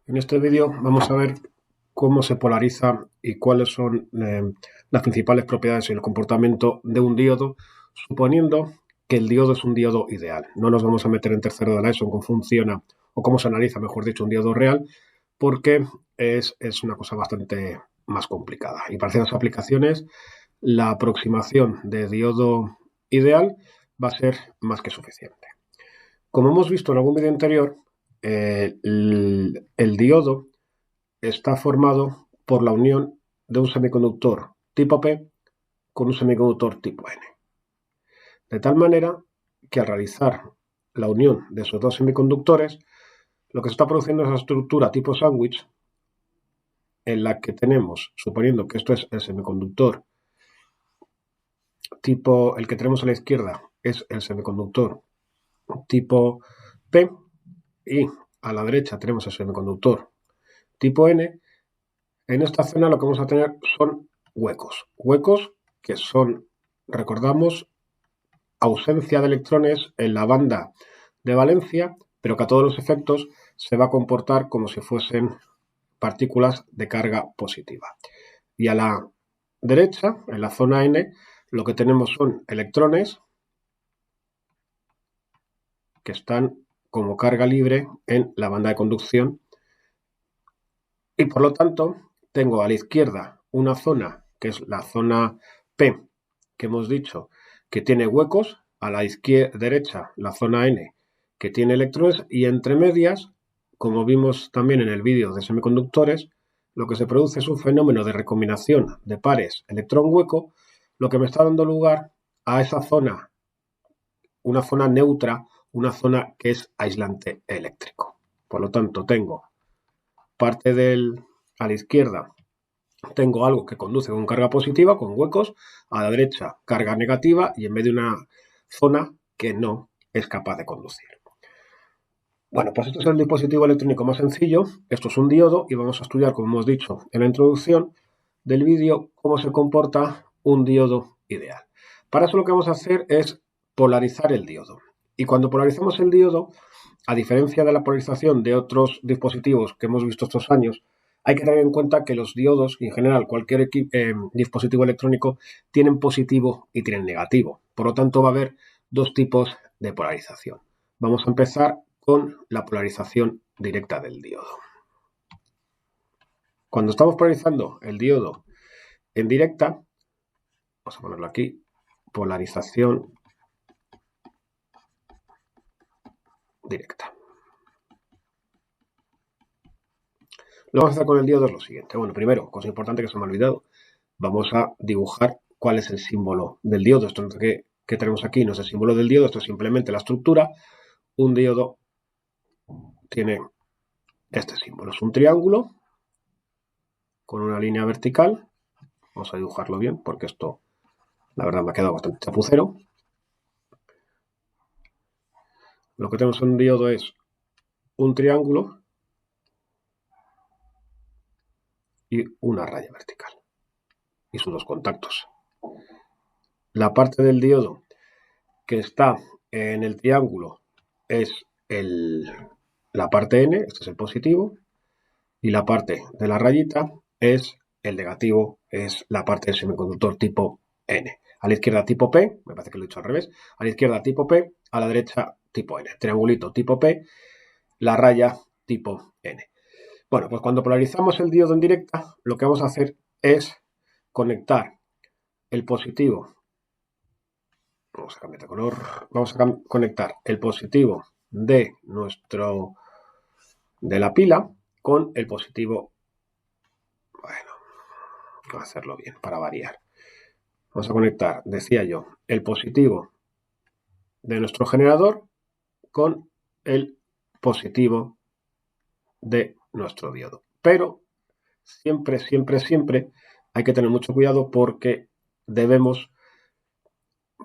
En este vídeo vamos a ver cómo se polariza y cuáles son las principales propiedades y el comportamiento de un diodo, suponiendo que el diodo es un diodo ideal. No nos vamos a meter en tercero de la ESO en cómo funciona o cómo se analiza, mejor dicho, un diodo real, porque es una cosa bastante más complicada. Y para ciertas aplicaciones, la aproximación de diodo ideal va a ser más que suficiente. Como hemos visto en algún vídeo anterior, el diodo está formado por la unión de un semiconductor tipo P con un semiconductor tipo N. De tal manera que al realizar la unión de esos dos semiconductores, lo que se está produciendo es la estructura tipo sándwich en la que tenemos, suponiendo que esto es el semiconductor tipo, el que tenemos a la izquierda es el semiconductor tipo P y a la derecha tenemos el semiconductor tipo N. En esta zona lo que vamos a tener son huecos que son, recordamos, ausencia de electrones en la banda de valencia, pero que a todos los efectos se va a comportar como si fuesen partículas de carga positiva. Y a la derecha, en la zona N, lo que tenemos son electrones que están como carga libre en la banda de conducción y por lo tanto tengo a la izquierda una zona que es la zona P, que hemos dicho que tiene huecos, a la derecha la zona N, que tiene electrones, y entre medias, como vimos también en el vídeo de semiconductores, lo que se produce es un fenómeno de recombinación de pares electrón-hueco, lo que me está dando lugar a esa zona, una zona neutra, una zona que es aislante eléctrico. Por lo tanto, tengo parte a la izquierda tengo algo que conduce con carga positiva, con huecos, a la derecha carga negativa y en medio de una zona que no es capaz de conducir. Bueno, pues esto es el dispositivo electrónico más sencillo, esto es un diodo y vamos a estudiar, como hemos dicho en la introducción del vídeo, cómo se comporta un diodo ideal. Para eso lo que vamos a hacer es polarizar el diodo. Y cuando polarizamos el diodo, a diferencia de la polarización de otros dispositivos que hemos visto estos años, hay que tener en cuenta que los diodos, y en general cualquier dispositivo electrónico, tienen positivo y tienen negativo. Por lo tanto, va a haber dos tipos de polarización. Vamos a empezar con la polarización directa del diodo. Cuando estamos polarizando el diodo en directa, vamos a ponerlo aquí, polarización directa. Lo que vamos a hacer con el diodo es lo siguiente. Bueno, primero, cosa importante que se me ha olvidado, vamos a dibujar cuál es el símbolo del diodo. Esto que tenemos aquí no es el símbolo del diodo, esto es simplemente la estructura. Un diodo tiene este símbolo, es un triángulo con una línea vertical. Vamos a dibujarlo bien porque esto, la verdad, me ha quedado bastante chapucero. Lo que tenemos en un diodo es un triángulo y una raya vertical y sus dos contactos. La parte del diodo que está en el triángulo es la parte N, este es el positivo, y la parte de la rayita es el negativo, es la parte del semiconductor tipo N. A la izquierda tipo P, me parece que lo he hecho al revés, a la izquierda tipo P, a la derecha tipo N. Triangulito tipo P, la raya tipo N. Bueno, pues cuando polarizamos el diodo en directa, lo que vamos a hacer es conectar el positivo. Vamos a cambiar de color. Vamos a conectar el positivo de la pila con el positivo. Bueno, vamos a hacerlo bien para variar. Vamos a conectar, decía yo, el positivo de nuestro generador con el positivo de nuestro diodo. Pero siempre hay que tener mucho cuidado porque debemos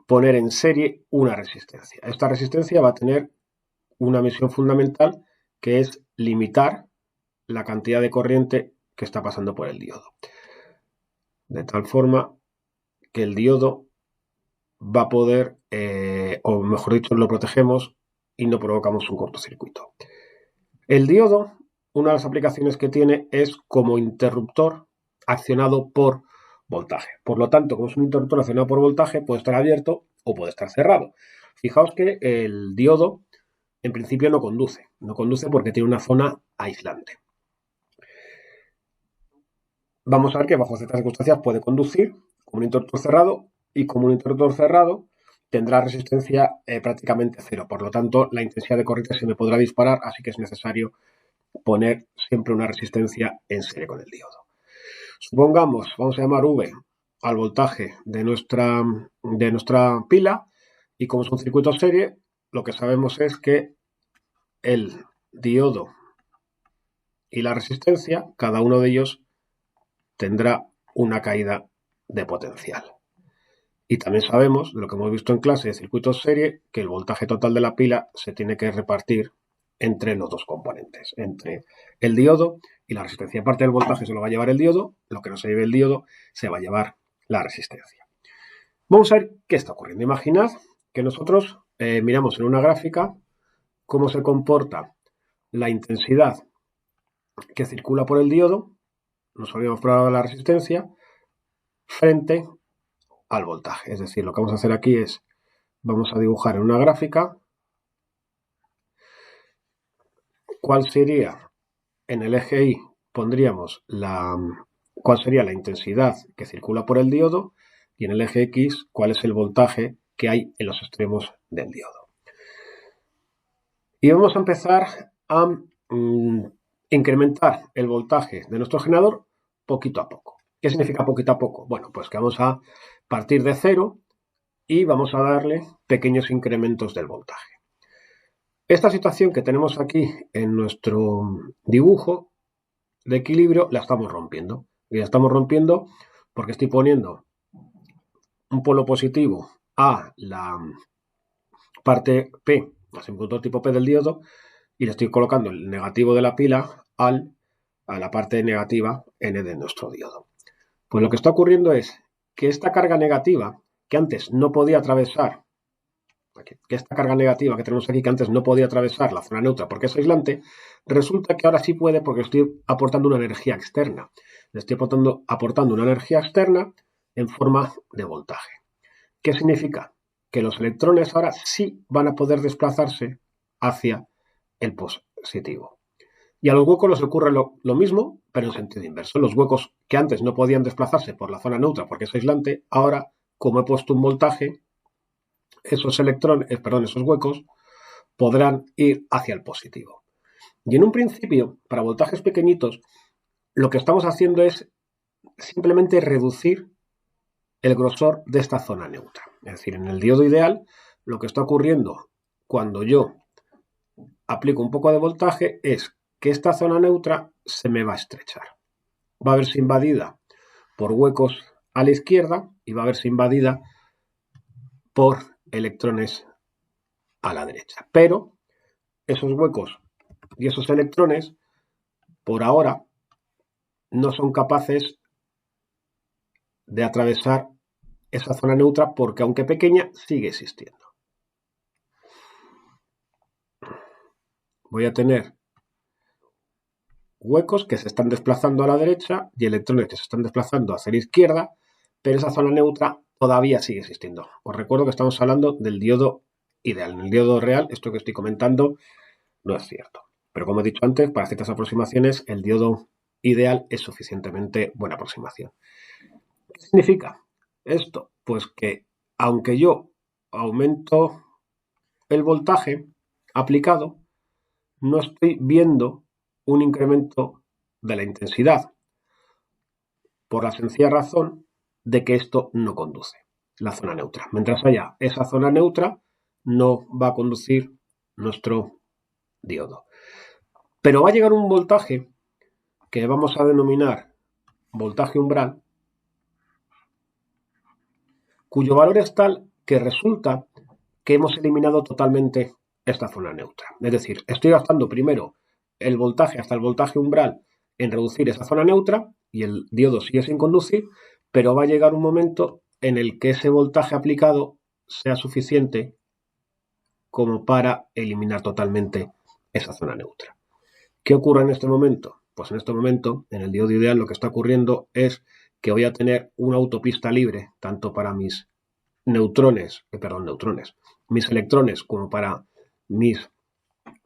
poner en serie una resistencia. Esta resistencia va a tener una misión fundamental, que es limitar la cantidad de corriente que está pasando por el diodo. De tal forma que el diodo va a poder, o mejor dicho, lo protegemos y no provocamos un cortocircuito. El diodo una de las aplicaciones que tiene es como interruptor accionado por voltaje. Por lo tanto, como es un interruptor accionado por voltaje, puede estar abierto o puede estar cerrado. Fijaos que el diodo en principio no conduce. No conduce porque tiene una zona aislante. Vamos a ver que bajo ciertas circunstancias puede conducir como un interruptor cerrado, y como un interruptor cerrado tendrá resistencia prácticamente cero. Por lo tanto, la intensidad de corriente se me podrá disparar, así que es necesario poner siempre una resistencia en serie con el diodo. Supongamos, vamos a llamar V al voltaje de nuestra pila, y como es un circuito serie, lo que sabemos es que el diodo y la resistencia, cada uno de ellos tendrá una caída de potencial. Y también sabemos, de lo que hemos visto en clase de circuitos serie, que el voltaje total de la pila se tiene que repartir entre los dos componentes, entre el diodo y la resistencia. Aparte del voltaje se lo va a llevar el diodo, lo que no se lleve el diodo se va a llevar la resistencia. Vamos a ver qué está ocurriendo. Imaginad que nosotros miramos en una gráfica cómo se comporta la intensidad que circula por el diodo, nos habíamos probado la resistencia, frente al voltaje. Es decir, lo que vamos a hacer aquí es, vamos a dibujar en una gráfica cuál sería, en el eje Y pondríamos cuál sería la intensidad que circula por el diodo, y en el eje X cuál es el voltaje que hay en los extremos del diodo. Y vamos a empezar a incrementar el voltaje de nuestro generador poquito a poco. ¿Qué significa poquito a poco? Bueno, pues que vamos a partir de cero y vamos a darle pequeños incrementos del voltaje. Esta situación que tenemos aquí en nuestro dibujo de equilibrio la estamos rompiendo. Y la estamos rompiendo porque estoy poniendo un polo positivo a la parte P, al semiconductor tipo P del diodo, y le estoy colocando el negativo de la pila a la parte negativa N de nuestro diodo. Pues lo que está ocurriendo es que esta carga negativa, que antes no podía atravesar, que esta carga negativa que tenemos aquí, que antes no podía atravesar la zona neutra porque es aislante, resulta que ahora sí puede porque estoy aportando una energía externa. Le estoy aportando una energía externa en forma de voltaje. ¿Qué significa? Que los electrones ahora sí van a poder desplazarse hacia el positivo. Y a los huecos les ocurre lo mismo, pero en sentido inverso. Los huecos que antes no podían desplazarse por la zona neutra porque es aislante, ahora, como he puesto un voltaje, esos huecos podrán ir hacia el positivo. Y en un principio, para voltajes pequeñitos, lo que estamos haciendo es simplemente reducir el grosor de esta zona neutra. Es decir, en el diodo ideal, lo que está ocurriendo cuando yo aplico un poco de voltaje es que esta zona neutra se me va a estrechar. Va a verse invadida por huecos a la izquierda y va a verse invadida por electrones a la derecha. Pero esos huecos y esos electrones, por ahora, no son capaces de atravesar esa zona neutra porque, aunque pequeña, sigue existiendo. Voy a tener huecos que se están desplazando a la derecha y electrones que se están desplazando hacia la izquierda, pero esa zona neutra todavía sigue existiendo. Os recuerdo que estamos hablando del diodo ideal. En el diodo real, esto que estoy comentando no es cierto. Pero como he dicho antes, para ciertas aproximaciones, el diodo ideal es suficientemente buena aproximación. ¿Qué significa esto? Pues que aunque yo aumento el voltaje aplicado, no estoy viendo un incremento de la intensidad, por la sencilla razón de que esto no conduce la zona neutra. Mientras haya esa zona neutra, no va a conducir nuestro diodo. Pero va a llegar un voltaje que vamos a denominar voltaje umbral, cuyo valor es tal que resulta que hemos eliminado totalmente esta zona neutra. Es decir, estoy gastando primero el voltaje hasta el voltaje umbral en reducir esa zona neutra y el diodo sigue sin conducir, pero va a llegar un momento en el que ese voltaje aplicado sea suficiente como para eliminar totalmente esa zona neutra. ¿Qué ocurre en este momento? Pues en este momento, en el diodo ideal, lo que está ocurriendo es que voy a tener una autopista libre, tanto para mis mis electrones, como para mis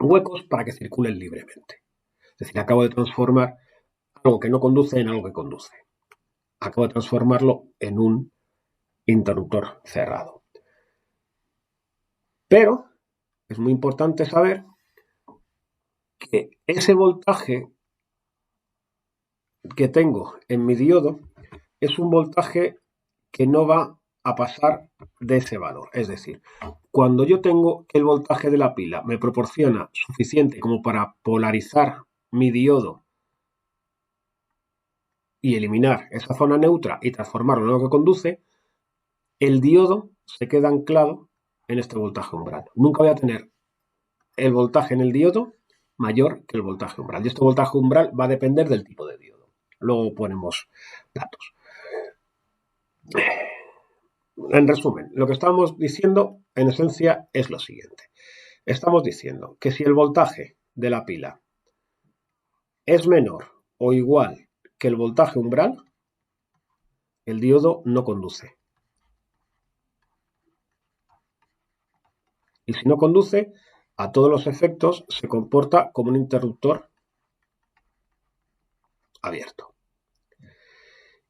huecos, para que circulen libremente. Es decir, acabo de transformar algo que no conduce en algo que conduce. Acabo de transformarlo en un interruptor cerrado. Pero es muy importante saber que ese voltaje que tengo en mi diodo es un voltaje que no va a pasar de ese valor. Es decir, cuando yo tengo que el voltaje de la pila me proporciona suficiente como para polarizar mi diodo y eliminar esa zona neutra y transformarlo en algo que conduce, el diodo se queda anclado en este voltaje umbral. Nunca voy a tener el voltaje en el diodo mayor que el voltaje umbral. Y este voltaje umbral va a depender del tipo de diodo. Luego ponemos datos. En resumen, lo que estamos diciendo en esencia es lo siguiente. Estamos diciendo que si el voltaje de la pila es menor o igual que el voltaje umbral, el diodo no conduce. Y si no conduce, a todos los efectos se comporta como un interruptor abierto.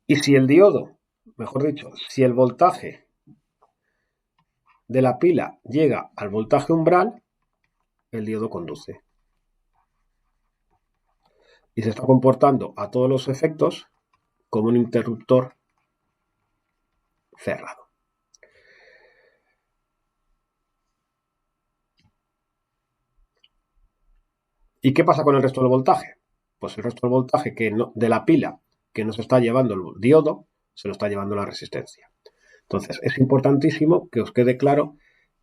Y si el diodo, mejor dicho, si el voltaje de la pila llega al voltaje umbral, el diodo conduce. Y se está comportando a todos los efectos como un interruptor cerrado. ¿Y qué pasa con el resto del voltaje? Pues el resto del voltaje de la pila que nos está llevando el diodo, se lo está llevando la resistencia. Entonces, es importantísimo que os quede claro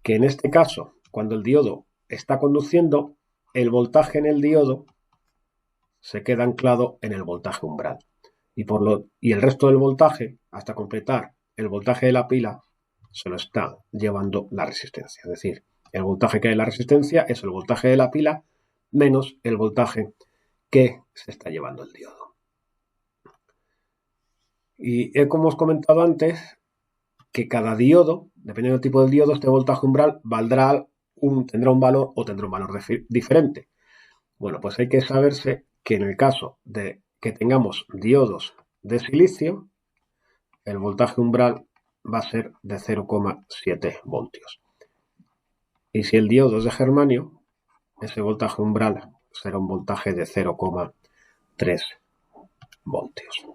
que en este caso, cuando el diodo está conduciendo, el voltaje en el diodo se queda anclado en el voltaje umbral. Y el resto del voltaje, hasta completar el voltaje de la pila, se lo está llevando la resistencia. Es decir, el voltaje que hay en la resistencia es el voltaje de la pila menos el voltaje que se está llevando el diodo. Y como os comentado antes, que cada diodo, dependiendo del tipo del diodo, este voltaje umbral tendrá un valor o tendrá un valor diferente. Bueno, pues hay que saberse que en el caso de que tengamos diodos de silicio, el voltaje umbral va a ser de 0,7 voltios. Y si el diodo es de germanio, ese voltaje umbral será un voltaje de 0,3 voltios.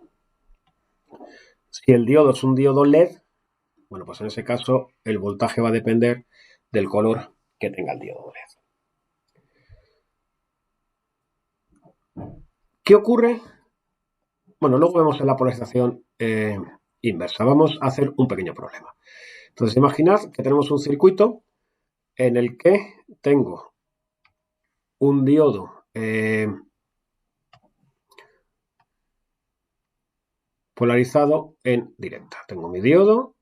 Si el diodo es un diodo LED, bueno, pues en ese caso el voltaje va a depender del color que tenga el diodo LED. ¿Qué ocurre? Bueno, luego vemos en la polarización inversa. Vamos a hacer un pequeño problema. Entonces, imaginad que tenemos un circuito en el que tengo un diodo polarizado en directa. Tengo mi diodo,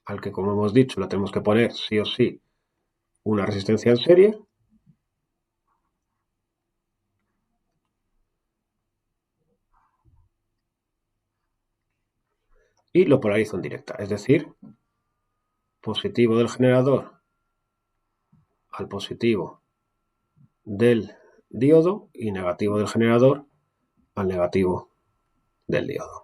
al que, como hemos dicho, le tenemos que poner sí o sí una resistencia en serie. Y lo polarizo en directa, es decir, positivo del generador al positivo del diodo y negativo del generador al negativo del diodo.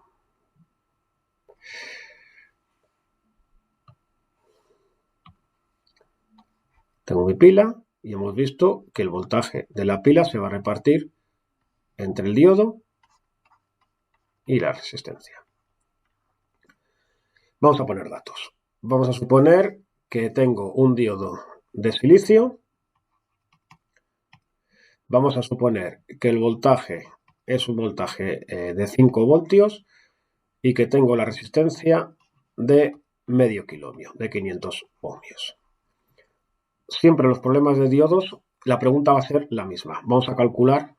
Tengo mi pila y hemos visto que el voltaje de la pila se va a repartir entre el diodo y la resistencia. Vamos a poner datos. Vamos a suponer que tengo un diodo de silicio. Vamos a suponer que el voltaje es un voltaje de 5 voltios y que tengo la resistencia de medio kiloohmio, de 500 ohmios. Siempre los problemas de diodos, la pregunta va a ser la misma. Vamos a calcular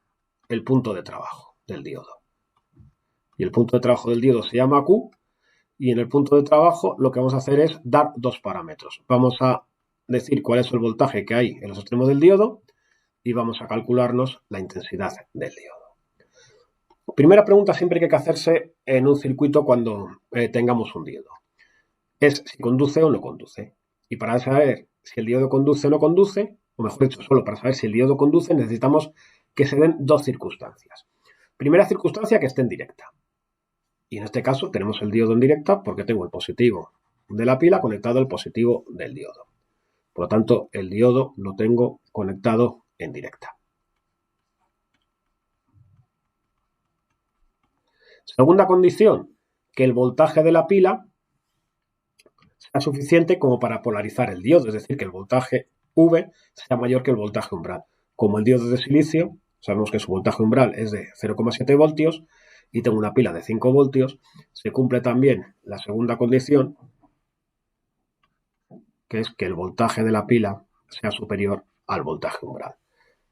el punto de trabajo del diodo. Y el punto de trabajo del diodo se llama Q. Y en el punto de trabajo lo que vamos a hacer es dar dos parámetros. Vamos a decir cuál es el voltaje que hay en los extremos del diodo y vamos a calcularnos la intensidad del diodo. Primera pregunta siempre que hay que hacerse en un circuito cuando tengamos un diodo es si conduce o no conduce. Y para saber si el diodo conduce o no conduce, o mejor dicho, solo para saber si el diodo conduce, necesitamos que se den dos circunstancias. Primera circunstancia, que esté en directa. Y en este caso tenemos el diodo en directa porque tengo el positivo de la pila conectado al positivo del diodo. Por lo tanto, el diodo lo tengo conectado en directa. Segunda condición, que el voltaje de la pila sea suficiente como para polarizar el diodo, es decir, que el voltaje V sea mayor que el voltaje umbral. Como el diodo de silicio, sabemos que su voltaje umbral es de 0,7 voltios y tengo una pila de 5 voltios, se cumple también la segunda condición, que es que el voltaje de la pila sea superior al voltaje umbral.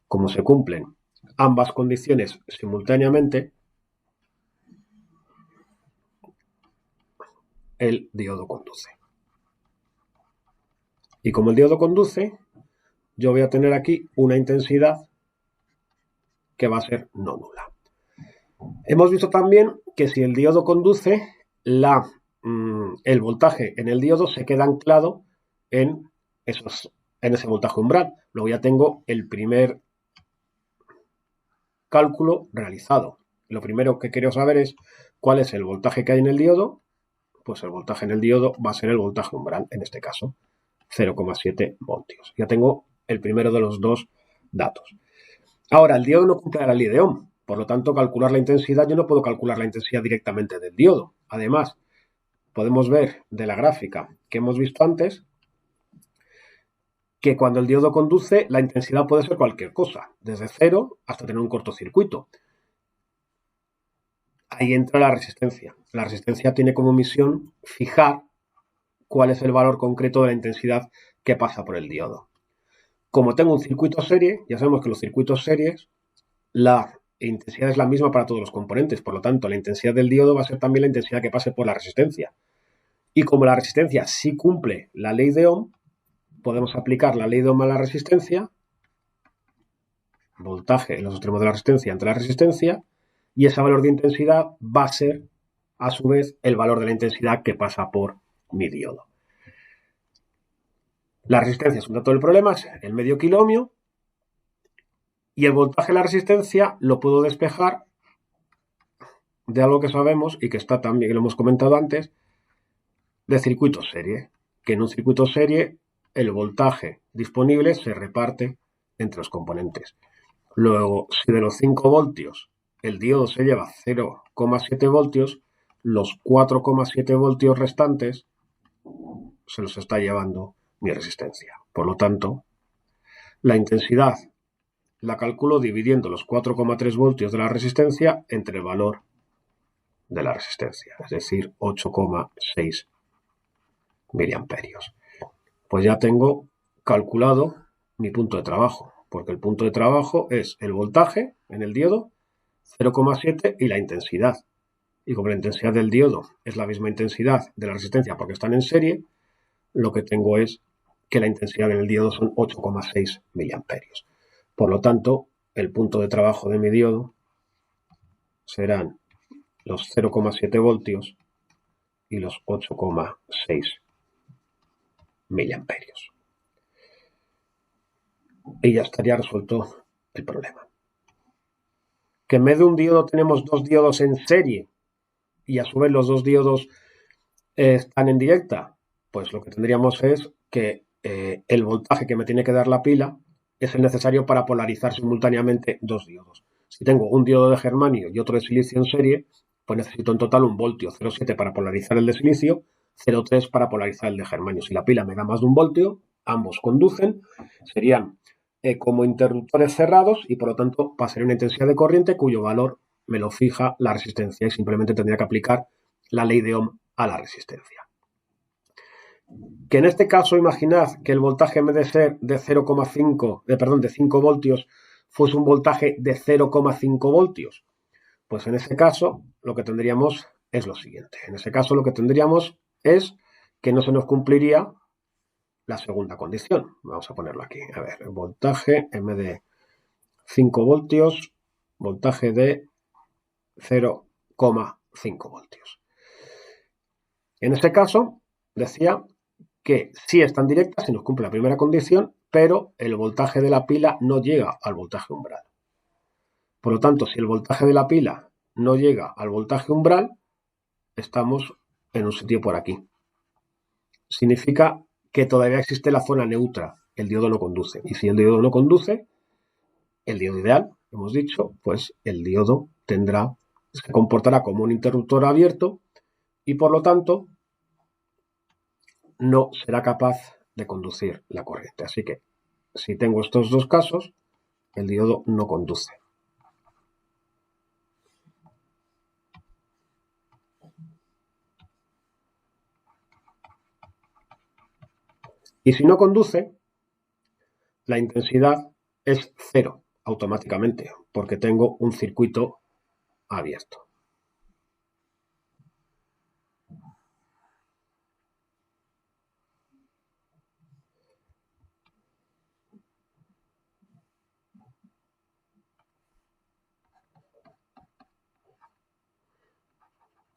Como se cumplen ambas condiciones simultáneamente, el diodo conduce. Y como el diodo conduce, yo voy a tener aquí una intensidad que va a ser no nula. Hemos visto también que si el diodo conduce, el voltaje en el diodo se queda anclado en ese voltaje umbral. Luego ya tengo el primer cálculo realizado. Lo primero que quiero saber es cuál es el voltaje que hay en el diodo. Pues el voltaje en el diodo va a ser el voltaje umbral, en este caso, 0,7 voltios. Ya tengo el primero de los dos datos. Ahora, el diodo no cumple la ley de Ohm, por lo tanto, calcular la intensidad, yo no puedo calcular la intensidad directamente del diodo. Además, podemos ver de la gráfica que hemos visto antes que cuando el diodo conduce, la intensidad puede ser cualquier cosa, desde cero hasta tener un cortocircuito. Ahí entra la resistencia. La resistencia tiene como misión fijar cuál es el valor concreto de la intensidad que pasa por el diodo. Como tengo un circuito serie, ya sabemos que los circuitos series, la intensidad es la misma para todos los componentes, por lo tanto, la intensidad del diodo va a ser también la intensidad que pase por la resistencia. Y como la resistencia sí cumple la ley de Ohm, podemos aplicar la ley de Ohm a la resistencia, voltaje en los extremos de la resistencia entre la resistencia, y ese valor de intensidad va a ser, a su vez, el valor de la intensidad que pasa por mi diodo. La resistencia es un dato del problema, es el medio kiloohmio, y el voltaje de la resistencia lo puedo despejar de algo que sabemos y que está también, que lo hemos comentado antes, de circuito serie, que en un circuito serie el voltaje disponible se reparte entre los componentes. Luego, si de los 5 voltios el diodo se lleva 0,7 voltios, los 4,7 voltios restantes se los está llevando mi resistencia. Por lo tanto, la intensidad la calculo dividiendo los 4,3 voltios de la resistencia entre el valor de la resistencia, es decir, 8,6 miliamperios. Pues ya tengo calculado mi punto de trabajo, porque el punto de trabajo es el voltaje en el diodo, 0,7 y la intensidad. Y como la intensidad del diodo es la misma intensidad de la resistencia porque están en serie, lo que tengo es que la intensidad en el diodo son 8,6 miliamperios. Por lo tanto, el punto de trabajo de mi diodo serán los 0,7 voltios y los 8,6 miliamperios. Y ya estaría resuelto el problema. Que en vez de un diodo tenemos dos diodos en serie y a su vez los dos diodos están en directa, pues lo que tendríamos es que el voltaje que me tiene que dar la pila es el necesario para polarizar simultáneamente dos diodos. Si tengo un diodo de germanio y otro de silicio en serie, pues necesito en total un voltio, 0,7 para polarizar el de silicio, 0,3 para polarizar el de germanio. Si la pila me da más de un voltio, ambos conducen, serían como interruptores cerrados y por lo tanto pasaría una intensidad de corriente cuyo valor me lo fija la resistencia y simplemente tendría que aplicar la ley de Ohm a la resistencia. Que en este caso imaginad que el voltaje en vez de ser de 5 voltios fuese un voltaje de 0,5 voltios. Pues en ese caso lo que tendríamos es lo siguiente. En ese caso lo que tendríamos es que no se nos cumpliría la segunda condición. Vamos a ponerlo aquí. A ver, el voltaje en vez de 5 voltios, voltaje de 0,5 voltios. En este caso, decía que sí están directas si nos cumple la primera condición, pero el voltaje de la pila no llega al voltaje umbral. Por lo tanto, si el voltaje de la pila no llega al voltaje umbral, estamos en un sitio por aquí. Significa que todavía existe la zona neutra, el diodo no conduce. Y si el diodo no conduce, el diodo ideal, hemos dicho, pues el diodo se comportará como un interruptor abierto y por lo tanto no será capaz de conducir la corriente. Así que si tengo estos dos casos, el diodo no conduce. Y si no conduce, la intensidad es cero automáticamente, porque tengo un circuito abierto.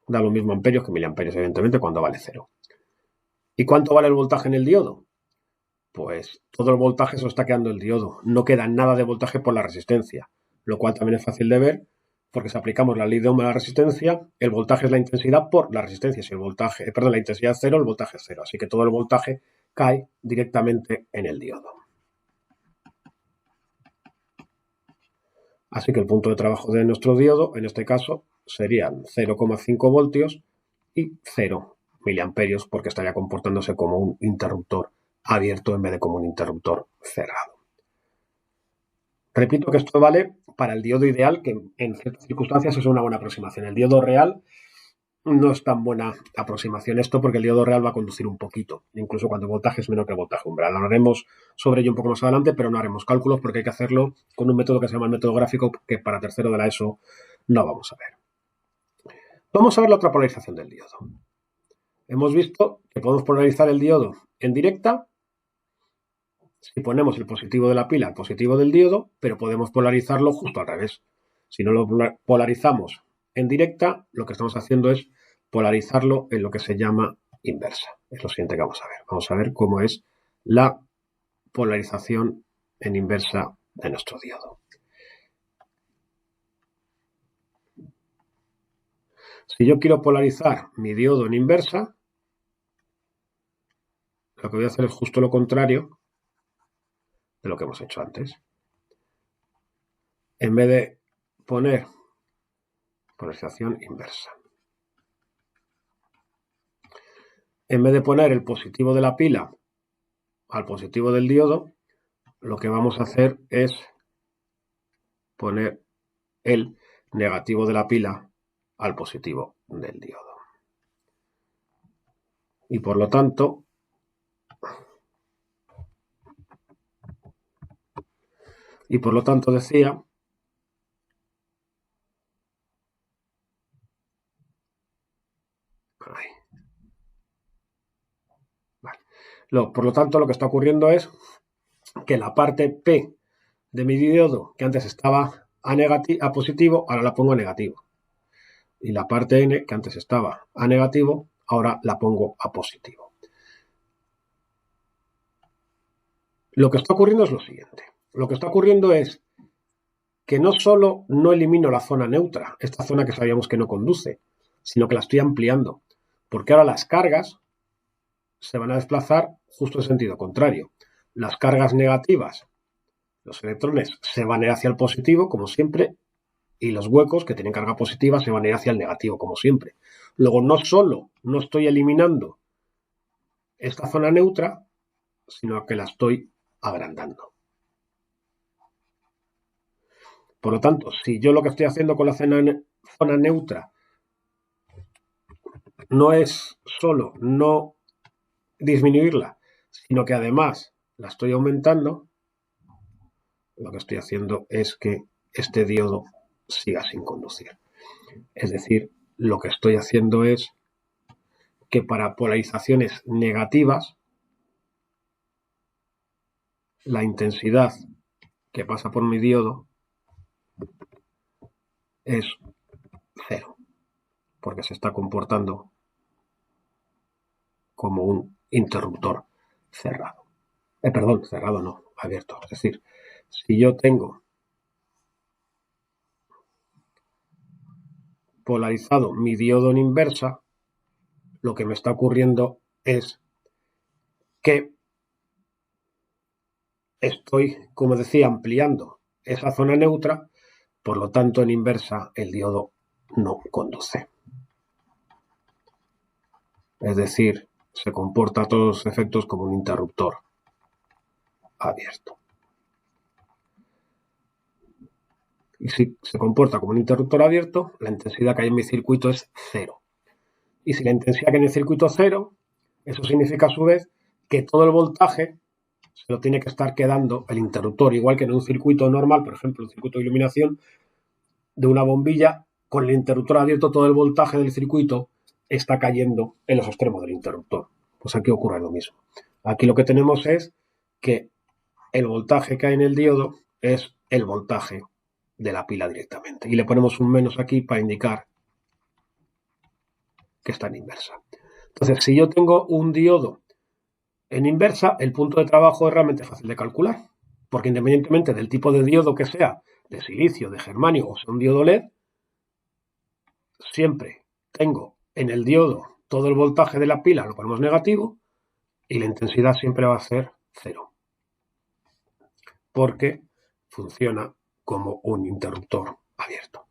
Da lo mismo amperios que miliamperios, evidentemente, cuando vale cero. ¿Y cuánto vale el voltaje en el diodo? Pues todo el voltaje se lo está quedando el diodo. No queda nada de voltaje por la resistencia, lo cual también es fácil de ver, porque si aplicamos la ley de Ohm a la resistencia, el voltaje es la intensidad por la resistencia. Si la intensidad es cero, el voltaje es cero. Así que todo el voltaje cae directamente en el diodo. Así que el punto de trabajo de nuestro diodo, en este caso, serían 0,5 voltios y 0 miliamperios, porque estaría comportándose como un interruptor abierto en vez de como un interruptor cerrado. Repito que esto vale para el diodo ideal, que en ciertas circunstancias es una buena aproximación. El diodo real no es tan buena aproximación esto, porque el diodo real va a conducir un poquito, incluso cuando el voltaje es menor que el voltaje umbral. Hablaremos sobre ello un poco más adelante, pero no haremos cálculos porque hay que hacerlo con un método que se llama el método gráfico, que para tercero de la ESO no vamos a ver. Vamos a ver la otra polarización del diodo. Hemos visto que podemos polarizar el diodo en directa si ponemos el positivo de la pila al positivo del diodo, pero podemos polarizarlo justo al revés. Si no lo polarizamos en directa, lo que estamos haciendo es polarizarlo en lo que se llama inversa. Es lo siguiente que vamos a ver. Vamos a ver cómo es la polarización en inversa de nuestro diodo. Si yo quiero polarizar mi diodo en inversa, lo que voy a hacer es justo lo contrario de lo que hemos hecho antes. En vez de poner polarización inversa, en vez de poner el positivo de la pila al positivo del diodo, lo que vamos a hacer es poner el negativo de la pila al positivo del diodo. Y por lo tanto, decía por lo tanto, lo que está ocurriendo es que la parte P de mi diodo, que antes estaba a positivo, ahora la pongo a negativo. Y la parte N, que antes estaba a negativo, ahora la pongo a positivo. Lo que está ocurriendo es lo siguiente. Lo que está ocurriendo es que no solo no elimino la zona neutra, esta zona que sabíamos que no conduce, sino que la estoy ampliando, porque ahora las cargas se van a desplazar justo en sentido contrario. Las cargas negativas, los electrones, se van a ir hacia el positivo, como siempre, y los huecos que tienen carga positiva se van a ir hacia el negativo, como siempre. Luego, no solo no estoy eliminando esta zona neutra, sino que la estoy agrandando. Por lo tanto, si yo lo que estoy haciendo con la zona neutra no es solo no disminuirla, sino que además la estoy aumentando, lo que estoy haciendo es que este diodo siga sin conducir. Es decir, lo que estoy haciendo es que para polarizaciones negativas la intensidad que pasa por mi diodo es 0, porque se está comportando como un interruptor cerrado. Perdón, cerrado no, abierto. Es decir, si yo tengo polarizado mi diodo en inversa, lo que me está ocurriendo es que estoy, como decía, ampliando esa zona neutra, por lo tanto, en inversa el diodo no conduce. Es decir, se comporta a todos los efectos como un interruptor abierto. Y si se comporta como un interruptor abierto, la intensidad que hay en mi circuito es 0. Y si la intensidad que hay en el circuito es 0, eso significa a su vez que todo el voltaje se lo tiene que estar quedando el interruptor, igual que en un circuito normal, por ejemplo, un circuito de iluminación de una bombilla, con el interruptor abierto todo el voltaje del circuito está cayendo en los extremos del interruptor. Pues aquí ocurre lo mismo. Aquí lo que tenemos es que el voltaje que hay en el diodo es el voltaje de la pila directamente. Y le ponemos un menos aquí para indicar que está en inversa. Entonces, si yo tengo un diodo en inversa, el punto de trabajo es realmente fácil de calcular, porque independientemente del tipo de diodo que sea, de silicio, de germanio o sea un diodo LED, siempre tengo en el diodo todo el voltaje de la pila, lo ponemos negativo, y la intensidad siempre va a ser 0, porque funciona como un interruptor abierto.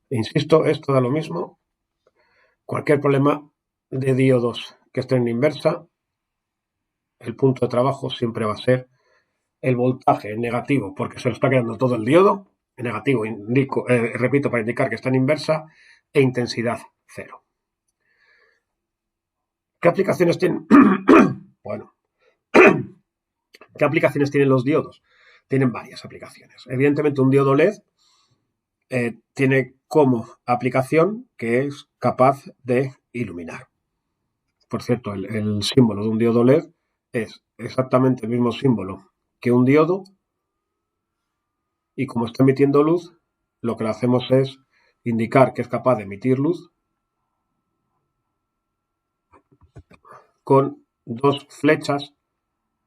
Insisto, esto da lo mismo. Cualquier problema de diodos que estén en inversa, el punto de trabajo siempre va a ser el voltaje negativo, porque se lo está quedando todo el diodo. En negativo, repito, para indicar que está en inversa, e intensidad 0. ¿Qué aplicaciones tienen? Bueno, ¿qué aplicaciones tienen los diodos? Tienen varias aplicaciones. Evidentemente, un diodo LED tiene como aplicación que es capaz de iluminar. Por cierto, el símbolo de un diodo LED es exactamente el mismo símbolo que un diodo, y como está emitiendo luz, lo que le hacemos es indicar que es capaz de emitir luz con dos flechas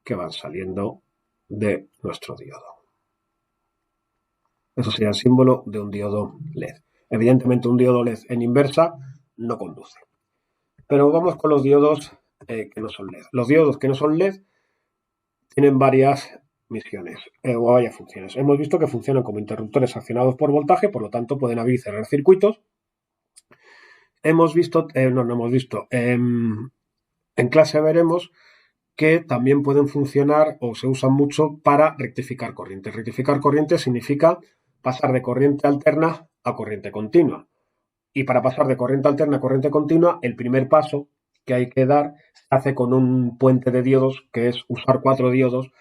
que van saliendo de nuestro diodo. Eso sería el símbolo de un diodo LED. Evidentemente, un diodo LED en inversa no conduce. Pero vamos con los diodos que no son LED. Los diodos que no son LED tienen varias misiones o varias funciones. Hemos visto que funcionan como interruptores accionados por voltaje, por lo tanto pueden abrir y cerrar circuitos. Hemos visto, no hemos visto, en clase veremos que también pueden funcionar o se usan mucho para rectificar corriente. Rectificar corriente significa pasar de corriente alterna a corriente continua. Y para pasar de corriente alterna a corriente continua, el primer paso que hay que dar se hace con un puente de diodos, que es usar 4 diodos,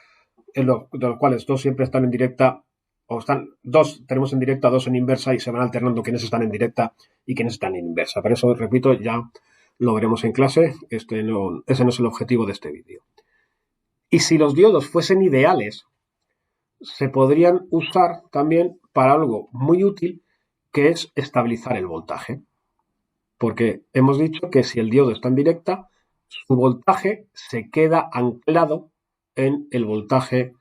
de los cuales 2 siempre están en directa, o están 2, tenemos en directa, 2 en inversa, y se van alternando quiénes están en directa y quiénes están en inversa. Pero eso, repito, ya lo veremos en clase. Ese no es el objetivo de este vídeo. Y si los diodos fuesen ideales, se podrían usar también para algo muy útil, que es estabilizar el voltaje. Porque hemos dicho que si el diodo está en directa, su voltaje se queda anclado en el voltaje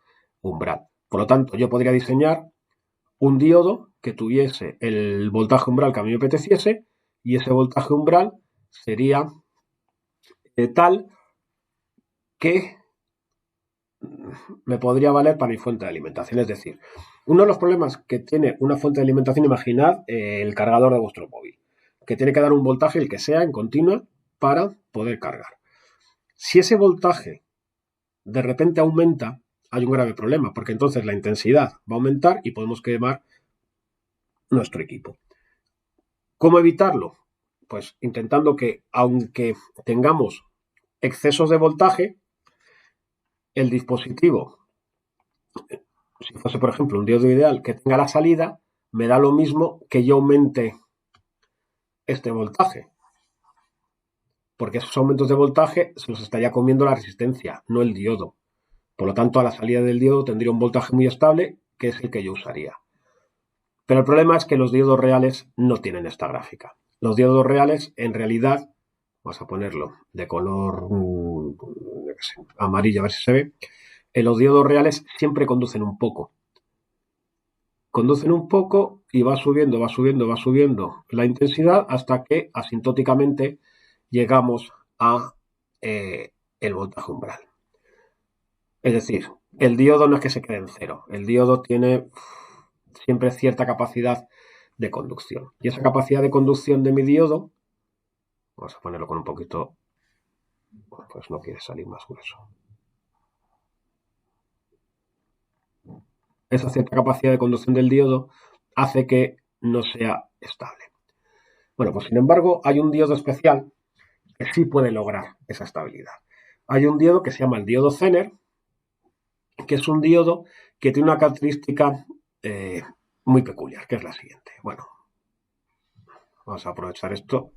umbral. Por lo tanto, yo podría diseñar un diodo que tuviese el voltaje umbral que a mí me apeteciese, y ese voltaje umbral sería tal que me podría valer para mi fuente de alimentación. Es decir, uno de los problemas que tiene una fuente de alimentación, imaginad el cargador de vuestro móvil, que tiene que dar un voltaje, el que sea, en continua, para poder cargar. Si ese voltaje de repente aumenta, hay un grave problema, porque entonces la intensidad va a aumentar y podemos quemar nuestro equipo. ¿Cómo evitarlo? Pues intentando que, aunque tengamos excesos de voltaje, el dispositivo, si fuese por ejemplo un diodo ideal que tenga la salida, me da lo mismo que yo aumente este voltaje, porque esos aumentos de voltaje se los estaría comiendo la resistencia, no el diodo. Por lo tanto, a la salida del diodo tendría un voltaje muy estable, que es el que yo usaría. Pero el problema es que los diodos reales no tienen esta gráfica. Los diodos reales, en realidad, vamos a ponerlo de color amarillo, a ver si se ve. Los diodos reales siempre conducen un poco. Conducen un poco y va subiendo la intensidad hasta que asintóticamente llegamos a el voltaje umbral. Es decir, el diodo no es que se quede en cero. El diodo tiene siempre cierta capacidad de conducción. Y esa capacidad de conducción de mi diodo, vamos a ponerlo con un poquito, pues no quiere salir más grueso. Esa cierta capacidad de conducción del diodo hace que no sea estable. Bueno, pues sin embargo, hay un diodo especial que sí puede lograr esa estabilidad. Hay un diodo que se llama el diodo Zener, que es un diodo que tiene una característica muy peculiar, que es la siguiente. Bueno, vamos a aprovechar esto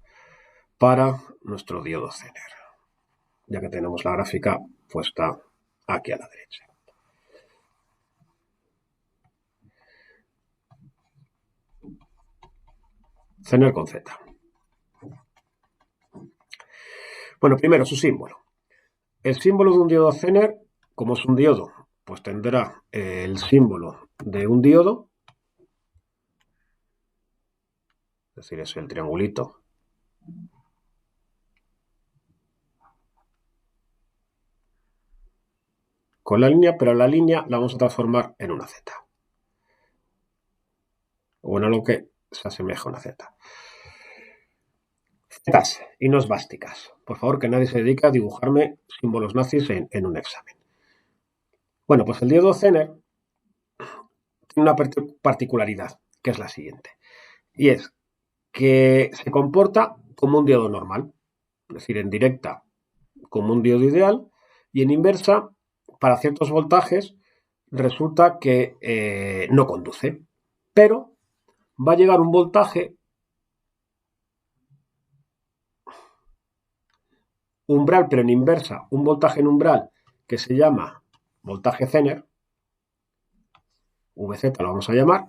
para nuestro diodo Zener, ya que tenemos la gráfica puesta aquí a la derecha. Zener con Z. Bueno, primero su símbolo. El símbolo de un diodo Zener, como es un diodo, pues tendrá el símbolo de un diodo, es decir, es el triangulito con la línea, pero la línea la vamos a transformar en una Z. O en algo que se asemeja a una Z. Zetas y no esvásticas. Por favor, que nadie se dedique a dibujarme símbolos nazis en un examen. Bueno, pues el diodo Zener tiene una particularidad, que es la siguiente. Y es que se comporta como un diodo normal. Es decir, en directa como un diodo ideal y en inversa, para ciertos voltajes, resulta que no conduce. Pero va a llegar un voltaje umbral, pero en inversa, un voltaje en umbral que se llama voltaje Zener, VZ lo vamos a llamar,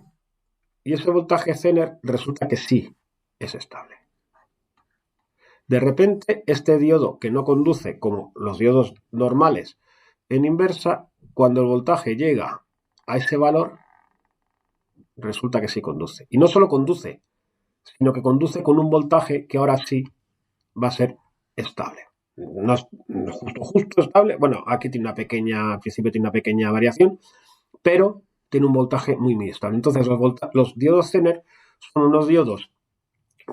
y ese voltaje Zener resulta que sí es estable. De repente, este diodo que no conduce como los diodos normales en inversa, cuando el voltaje llega a ese valor, resulta que sí conduce. Y no solo conduce, sino que conduce con un voltaje que ahora sí va a ser estable. No es justo estable. Bueno, aquí tiene una pequeña, al principio tiene una pequeña variación, pero tiene un voltaje muy estable. Entonces, los diodos Zener son unos diodos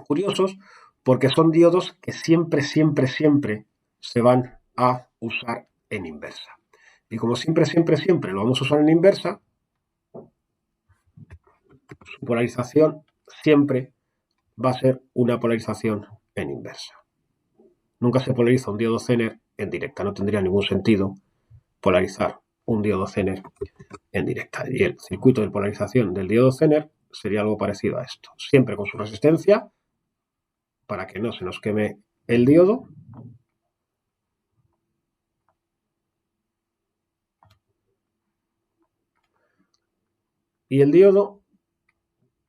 curiosos porque son diodos que siempre se van a usar en inversa. Y como siempre lo vamos a usar en inversa, su polarización siempre va a ser una polarización en inversa. Nunca se polariza un diodo Zener en directa. No tendría ningún sentido polarizar un diodo Zener en directa. Y el circuito de polarización del diodo Zener sería algo parecido a esto. Siempre con su resistencia para que no se nos queme el diodo. Y el diodo,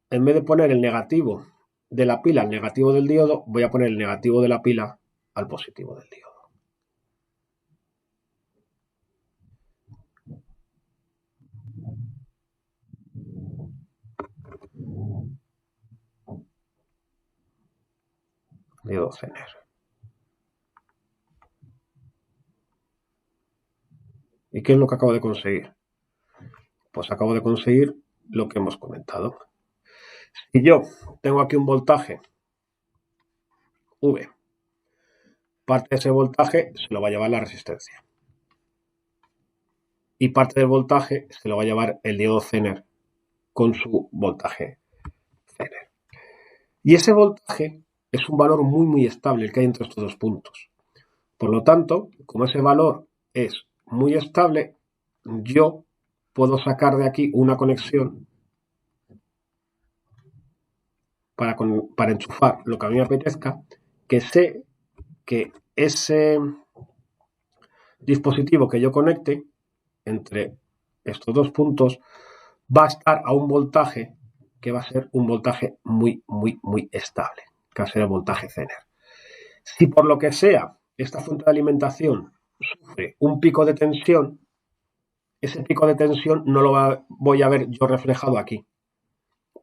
en vez de poner el negativo de la pila al negativo del diodo, voy a poner el negativo de la pila al positivo del diodo. Diodo Zener. ¿Y qué es lo que acabo de conseguir? Pues acabo de conseguir lo que hemos comentado. Si yo tengo aquí un voltaje V, parte de ese voltaje se lo va a llevar la resistencia. Y parte del voltaje se lo va a llevar el diodo Zener con su voltaje Zener. Y ese voltaje es un valor muy estable el que hay entre estos dos puntos. Por lo tanto, como ese valor es muy estable, yo puedo sacar de aquí una conexión para enchufar lo que a mí me apetezca, que sé que ese dispositivo que yo conecte entre estos dos puntos va a estar a un voltaje que va a ser un voltaje muy, muy, muy estable, que va a ser el voltaje Zener. Si por lo que sea esta fuente de alimentación sufre un pico de tensión, ese pico de tensión no lo voy a ver yo reflejado aquí,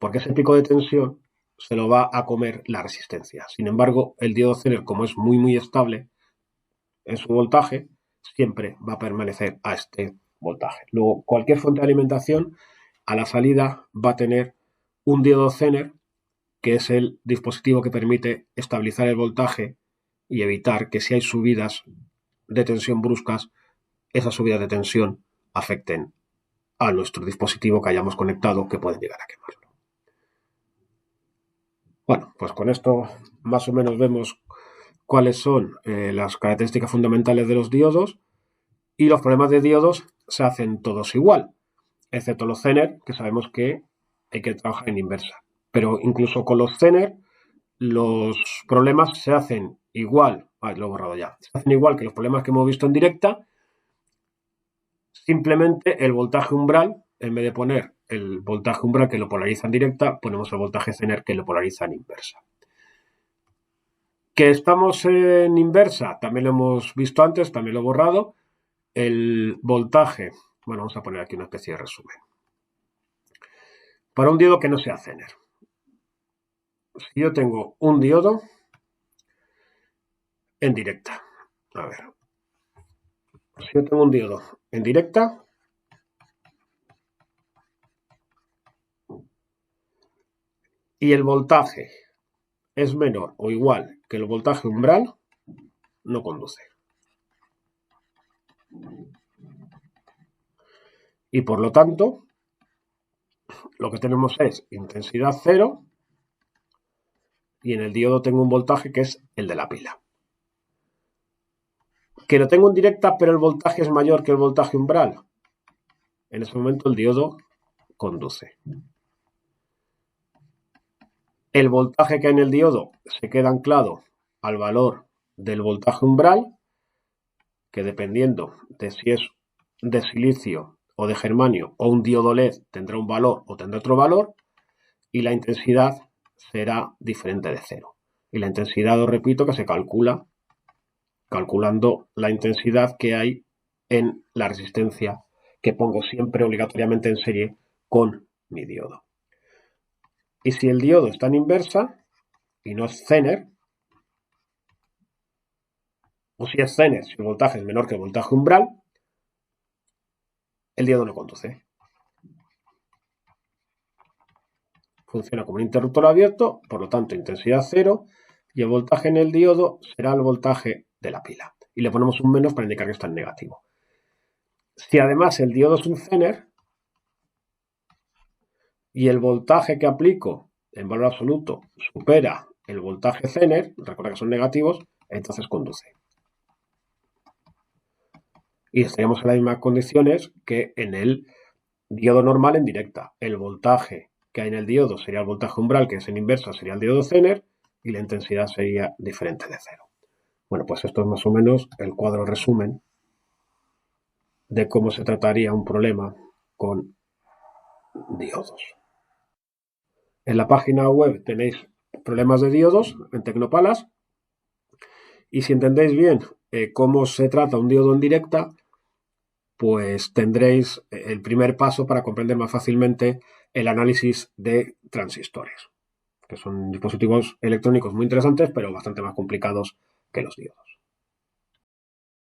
porque ese pico de tensión se lo va a comer la resistencia. Sin embargo, el diodo Zener, como es muy, muy estable en su voltaje, siempre va a permanecer a este voltaje. Luego, cualquier fuente de alimentación a la salida va a tener un diodo Zener, que es el dispositivo que permite estabilizar el voltaje y evitar que si hay subidas de tensión bruscas, esas subidas de tensión afecten a nuestro dispositivo que hayamos conectado, que pueden llegar a quemarlo. Bueno, pues con esto más o menos vemos cuáles son las características fundamentales de los diodos, y los problemas de diodos se hacen todos igual, excepto los Zener, que sabemos que hay que trabajar en inversa. Pero incluso con los Zener, los problemas se hacen igual. Lo he borrado ya. Se hacen igual que los problemas que hemos visto en directa. Simplemente el voltaje umbral, en vez de poner el voltaje umbral que lo polariza en directa, ponemos el voltaje Zener que lo polariza en inversa. Que estamos en inversa, también lo hemos visto antes, también lo he borrado. El voltaje, bueno, vamos a poner aquí una especie de resumen. Para un diodo que no sea Zener. Si yo tengo un diodo en directa, a ver, si yo tengo un diodo en directa, y el voltaje es menor o igual que el voltaje umbral, no conduce. Y por lo tanto, lo que tenemos es intensidad cero, y en el diodo tengo un voltaje que es el de la pila. Que lo tengo en directa, pero el voltaje es mayor que el voltaje umbral. En ese momento el diodo conduce. El voltaje que hay en el diodo se queda anclado al valor del voltaje umbral, que dependiendo de si es de silicio o de germanio o un diodo LED tendrá un valor o tendrá otro valor, y la intensidad será diferente de cero. Y la intensidad, os repito, que se calcula calculando la intensidad que hay en la resistencia que pongo siempre obligatoriamente en serie con mi diodo. Y si el diodo está en inversa y no es Zener, o si es Zener, si el voltaje es menor que el voltaje umbral, el diodo no conduce. Funciona como un interruptor abierto, por lo tanto intensidad cero, y el voltaje en el diodo será el voltaje de la pila. Y le ponemos un menos para indicar que está en negativo. Si además el diodo es un Zener y el voltaje que aplico en valor absoluto supera el voltaje Zener, recuerda que son negativos, entonces conduce. Y estaríamos en las mismas condiciones que en el diodo normal en directa. El voltaje que hay en el diodo sería el voltaje umbral, que es en inversa, sería el diodo Zener, y la intensidad sería diferente de cero. Bueno, pues esto es más o menos el cuadro resumen de cómo se trataría un problema con diodos. En la página web tenéis problemas de diodos en Tecnopalas, y si entendéis bien cómo se trata un diodo en directa, pues tendréis el primer paso para comprender más fácilmente el análisis de transistores, que son dispositivos electrónicos muy interesantes, pero bastante más complicados que los diodos.